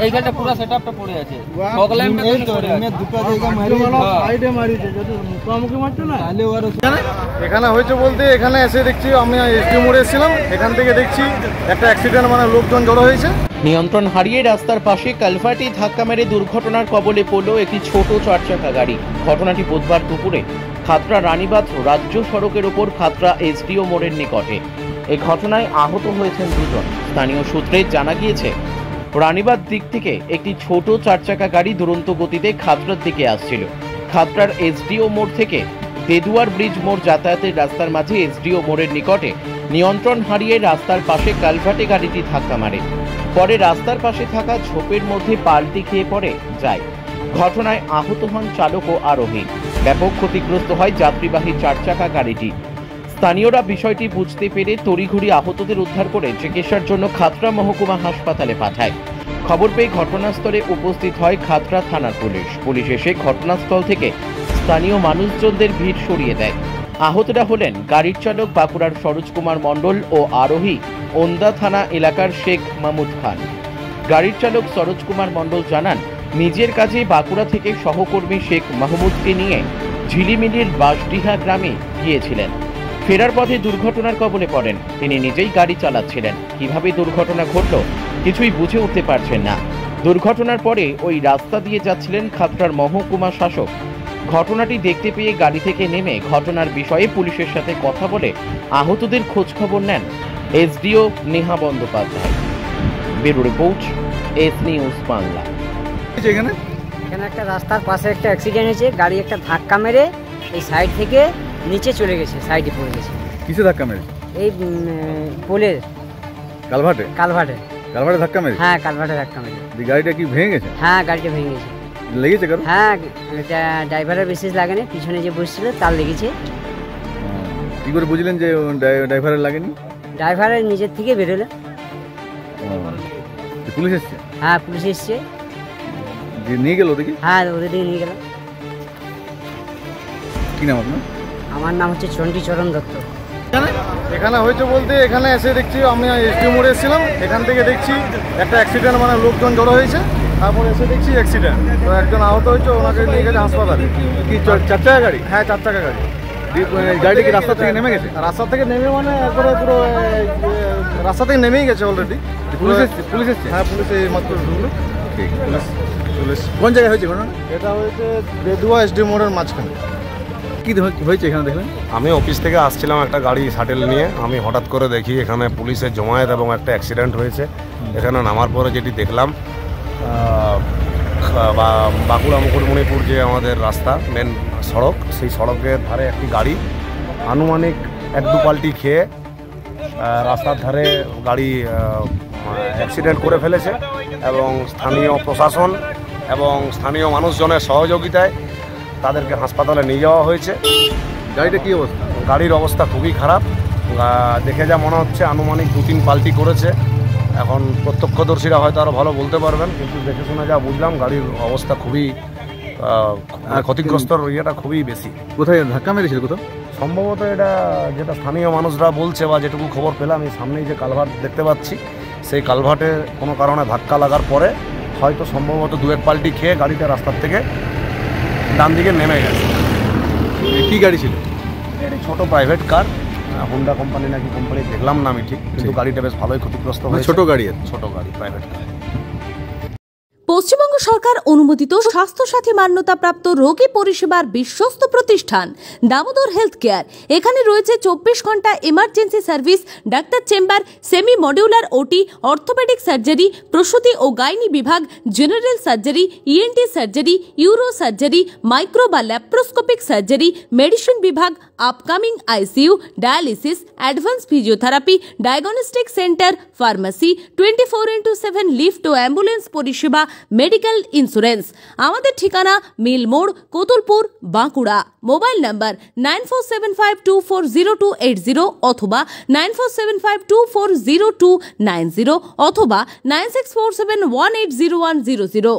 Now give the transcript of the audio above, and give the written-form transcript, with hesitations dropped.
এইখানটা পুরো সেটআপটা পড়ে আছে। ফগ ল্যাম্পটা পড়ে আছে। দুটো জায়গা মারি সাইডে মারিছে, যদি মুখোমুখি মারছে না তাহলে ওর এখানে হয়েছে বলতে এখানে এসে দেখছি আমি এসডি মোড়ে এসেছিলাম, এখান থেকে দেখছি একটা অ্যাক্সিডেন্ট, মানে লোকজন জড়ো হয়েছে। নিয়ন্ত্রণ হারিয়ে রাস্তার পাশে কালভার্টে ধাক্কা মেরে দুর্ঘটনার কবলে পড়ল একটি ছোট চারচাকা গাড়ি। ঘটনাটি বুধবার দুপুরে খাতড়া রানীবাঁধ রাজ্য সড়কের ওপর খাতড়া এসডিও মোড়ের নিকটে। এই ঘটনায় আহত হয়েছেন দুজন। স্থানীয় সূত্রে জানা গিয়েছে, রানীবাঁধ দিক থেকে একটি ছোট চারচাকা গাড়ি দুরন্ত গতিতে খাতড়ার দিকে আসছিল। খাতড়ার এসডিও মোড় থেকে দেদুয়ার ব্রিজ মোড় যাতায়াতের রাস্তার মাঝে এসডিও মোড়ের নিকটে নিয়ন্ত্রণ হারিয়ে রাস্তার পাশে কালভার্টে গাড়িটি ধাক্কা মারে। পরে রাস্তার পাশে থাকা ঝোপের মধ্যে পাল্টি খেয়ে পড়ে যায়। ঘটনায় আহত হন চালক ও আরোহী। ব্যাপক ক্ষতিগ্রস্ত হয় যাত্রীবাহী চারচাকা গাড়িটি। স্থানীয়রা বিষয়টি বুঝতে পেরে তড়িঘড়ি আহতদের উদ্ধার করে চিকিৎসার জন্য খাতড়া মহকুমা হাসপাতালে পাঠায়। খবর পেয়ে ঘটনাস্থলে উপস্থিত হয় খাতড়া থানার পুলিশ। পুলিশ এসে ঘটনাস্থল থেকে স্থানীয় মানুষজনদের ভিড় সরিয়ে দেয়। আহতরা হলেন গাড়ির চালক বাঁকুড়ার সরোজ কুমার মণ্ডল ও আরোহী ওন্দা থানা এলাকার শেখ মাহমুদ খান। গাড়ির চালক সরোজ কুমার মণ্ডল জানান, নিজের কাজে বাঁকুড়া থেকে সহকর্মী শেখ মাহমুদকে নিয়ে ঝিলিমিলির বাঁশডিহা গ্রামে গিয়েছিলেন। ফেরার পথে দুর্ঘটনার কবলে পড়েন। তিনি নিজেই গাড়ি চালাচ্ছিলেন। কিভাবে দুর্ঘটনা ঘটল কিছুই বুঝে উঠতে পারছেন না। দুর্ঘটনার পরে ওই রাস্তা দিয়ে যাচ্ছিলেন খাতড়ার মহকুমা শাসক। ঘটনাটি দেখতে পেয়ে গাড়ি থেকে নেমে ঘটনার বিষয়ে পুলিশের সাথে কথা বলে আহতদের খোঁজ খবর নেন SDO Neha Bandyopadhyay. Bureau report, S news Bangla. এখানে একটা রাস্তার পাশে একটা অ্যাক্সিডেন্ট হয়েছে, গাড়ি একটা ধাক্কা মেরে এই সাইড থেকে নিচে চলে গেছে, সাইডে পড়ে গেছে। কিসে ধাক্কা মেরে? এই পোলের কালভার্টে ধাক্কা মেরে? হ্যাঁ, কালভার্টে ধাক্কা মেরে। গাড়িটা কি ভেঙে গেছে? হ্যাঁ, গাড়িটা ভেঙে গেছে। লেগেছে কারো? হ্যাঁ, ড্রাইভারের বিশেষ লাগেনি, পিছনে যে বসছিল তার লেগেছে। কি করে বুঝলেন যে ড্রাইভারের লাগেনি? ড্রাইভারের নিজের থেকে বেরোলো। পুলিশ এসছে? হ্যাঁ, পুলিশ এসছে। নিয়ে গেল ওদিকে? হ্যাঁ, ওদের দিকে নিয়ে গেল। কি নাম আপনার? আমার নাম হচ্ছে চণ্ডীচরণ দত্ত। এখানে হয়েছে বলতে এখানে এসে দেখছি আমি এসডি মোড়ে এসেছিলাম, এখান থেকে দেখছি একটা অ্যাক্সিডেন্ট, মানে লোকজন জড়ো হয়েছে। তারপর এসে দেখছি অ্যাক্সিডেন্ট, তো একজন আহত হয়েছে, ওনাকে নিয়ে গেছে হাসপাতালে। কি চারচাকা গাড়ি? হ্যাঁ, চারচাকা গাড়ি। গাড়িটা কি রাস্তা থেকে নেমে গেছে? রাস্তা থেকে নেমে মানে একবারে পুরো রাস্তা থেকে নেমেই গেছে অলরেডি। পুলিশ এসছে? হ্যাঁ, পুলিশ এই মাত্র ঢুকলো। ঠিক, পুলিশ। কোন জায়গায় হয়েছে ঘটনা? এটা হয়েছে দেদুয়া এসডি মোড়ের মাঝখানে। কি হয়েছে এখানে দেখলেন? আমি অফিস থেকে আসছিলাম একটা গাড়ি শাটেল নিয়ে। আমি হঠাৎ করে দেখি এখানে পুলিশের জমায়েত এবং একটা অ্যাক্সিডেন্ট হয়েছে। এখানে নামার পরে যেটি দেখলাম, বাঁকুড়া মুকুটমণিপুর যে আমাদের রাস্তা মেন সড়ক, সেই সড়কের ধারে একটি গাড়ি আনুমানিক 1-2 পাল্টি খেয়ে রাস্তার ধারে গাড়ি অ্যাক্সিডেন্ট করে ফেলেছে। এবং স্থানীয় প্রশাসন এবং স্থানীয় মানুষজনের সহযোগিতায় তাদেরকে হাসপাতালে নিয়ে যাওয়া হয়েছে। গাড়িটা কী অবস্থা? গাড়ির অবস্থা খুবই খারাপ। দেখে যা মনে হচ্ছে আনুমানিক 2-3 পাল্টি করেছে। এখন প্রত্যক্ষদর্শীরা হয়তো আরও ভালো বলতে পারবেন, কিন্তু দেখে শুনে যা বুঝলাম গাড়ির অবস্থা খুবই ক্ষতিগ্রস্ত, ইয়েটা খুবই বেশি। কোথায় ধাক্কা মেরেছিল? কোথাও সম্ভবত এটা যেটা স্থানীয় মানুষরা বলছে বা যেটুকু খবর পেলাম, এই সামনেই যে কালভার্ট দেখতে পাচ্ছি, সেই কালভার্টে কোনো কারণে ধাক্কা লাগার পরে হয়তো সম্ভবত 2-1 পাল্টি খেয়ে গাড়িটা রাস্তার থেকে ডান দিকে নেমে গেছে। কি গাড়ি ছিল? এটি ছোটো প্রাইভেট কার, হোন্ডা কোম্পানি নাকি কোম্পানি, দেখলাম না আমি ঠিক, কিন্তু গাড়িটা বেশ ভালোই ক্ষতিগ্রস্ত হয়েছে। ছোট গাড়ি প্রাইভেট কার। পশ্চিমবঙ্গ সরকার অনুমোদিত স্বাস্থ্যসাথী মান্যতাপ্রাপ্ত রোগী পরিষেবার বিশ্বস্ত প্রতিষ্ঠান দামোদর হেলথ কেয়ার। এখানে রয়েছে 24 ঘন্টা emergency service, doctor chamber, semi modular OT, orthopaedic surgery, প্রসূতি ও গাইনি বিভাগ, general surgery, ENT surgery, uro surgery, micro বা ল্যাপ্রোস্কোপিক সার্জারি, মেডিসিন বিভাগ, upcoming ICU, dialysis, advance physiotherapy, diagnostic centre, pharmacy, 24x7 lift ও ambulance পরিষেবা, medical insurance. আমাদের ঠিকানা মিল মোড়, কোতুলপুর, বাঁকুড়া। মোবাইল নাম্বার 9475240280 অথবা 9475240290 অথবা 9647180100।